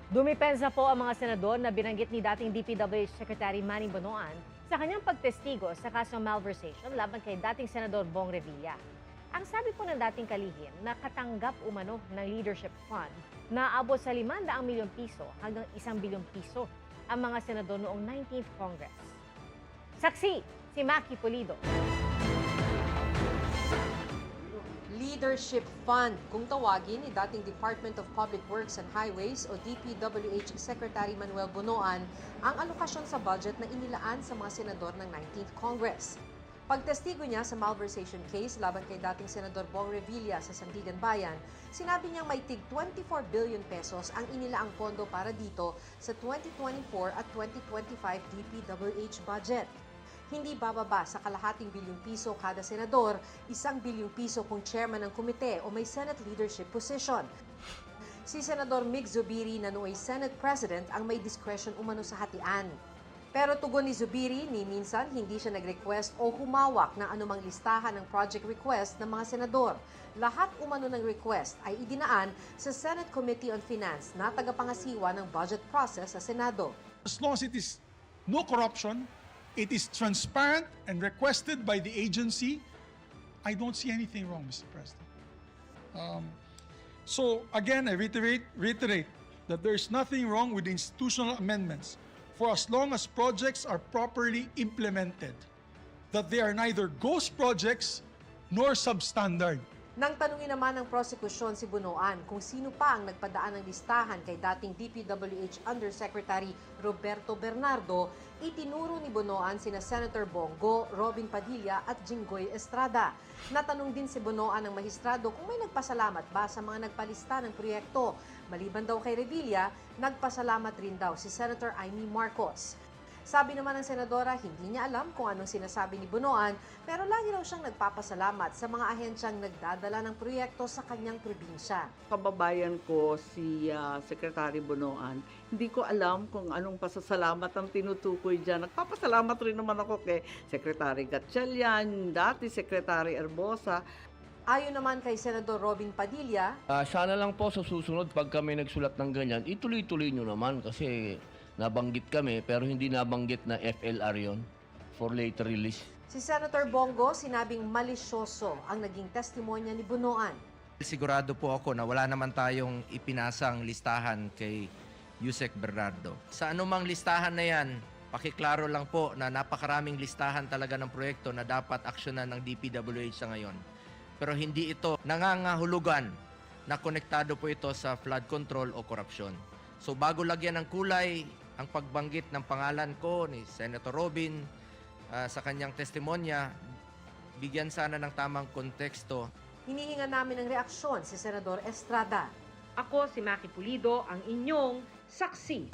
Dumipensa po ang mga senador na binanggit ni dating DPWH Secretary Manny Bonoan sa kanyang pagtestigo sa kasong malversation laban kay dating Senador Bong Revilla. Ang sabi po ng dating kalihim na katanggap umano ng leadership fund na abot sa 500 milyong piso hanggang 1 bilyong piso ang mga senador noong 19th Congress. Saksi, si Maki Pulido. Leadership Fund, kung tawagin ni dating Department of Public Works and Highways o DPWH Secretary Manuel Bonoan, ang alokasyon sa budget na inilaan sa mga senador ng 19th Congress. Pagtestigo niya sa malversation case laban kay dating Senador Bong Revilla sa Sandigan Bayan, sinabi niyang may tig 24 billion pesos ang inilaang pondo para dito sa 2024 at 2025 DPWH budget. Hindi bababa sa kalahating bilyong piso kada senador, 1 bilyong piso kung chairman ng komite o may Senate leadership position. Si Senador Mig Zubiri na nooy Senate President ang may discretion umano sa hatian. Pero tugon ni Zubiri, ni minsan hindi siya nag-request o humawak ng anumang listahan ng project request ng mga senador. Lahat umano ng request ay idinaan sa Senate Committee on Finance na tagapangasiwa ng budget process sa Senado. As long as it is no corruption, it is transparent and requested by the agency, I don't see anything wrong, Mr. President. So again, I reiterate that there is nothing wrong with institutional amendments for as long as projects are properly implemented, that they are neither ghost projects nor substandard. Nang tanungin naman ng prosekusyon si Bonoan kung sino pa ang nagpadaan ng listahan kay dating DPWH Undersecretary Roberto Bernardo, itinuro ni Bonoan sina Senator Bongo, Robin Padilla at Jinggoy Estrada. Natanong din si Bonoan ng mahistrado kung may nagpasalamat ba sa mga nagpalista ng proyekto. Maliban daw kay Revilla, nagpasalamat rin daw si Senator Amy Marcos. Sabi naman ng senadora, hindi niya alam kung anong sinasabi ni Bonoan, pero lagi raw siyang nagpapasalamat sa mga ahensyang nagdadala ng proyekto sa kanyang probinsya. Kababayan ko si Secretary Bonoan, hindi ko alam kung anong pasasalamat ang tinutukoy dyan. Nagpapasalamat rin naman ako kay Secretary Gatchalian, dati Secretary Herbosa. Ayon naman kay Senador Robin Padilla, Sana lang po sa susunod pag kami nagsulat ng ganyan, ituloy-tuloy nyo naman kasi nabanggit kami pero hindi nabanggit na FLR yon for later release. si Senator Bongo sinabing malisyoso ang naging testimonya ni Bonoan. Sigurado po ako na wala naman tayong ipinasang listahan kay Yusek Bernardo. Sa anumang listahan na yan, pakiklaro lang po na napakaraming listahan talaga ng proyekto na dapat aksyonan ng DPWH sa ngayon. Pero hindi ito nangangahulugan na konektado po ito sa flood control o korupsyon. So bago lagyan ng kulay ang pagbanggit ng pangalan ko ni Senator Robin sa kanyang testimonya, bigyan sana ng tamang konteksto. Hinihinga namin ng reaksyon si Senador Estrada. Ako si Maki Pulido, ang inyong saksi.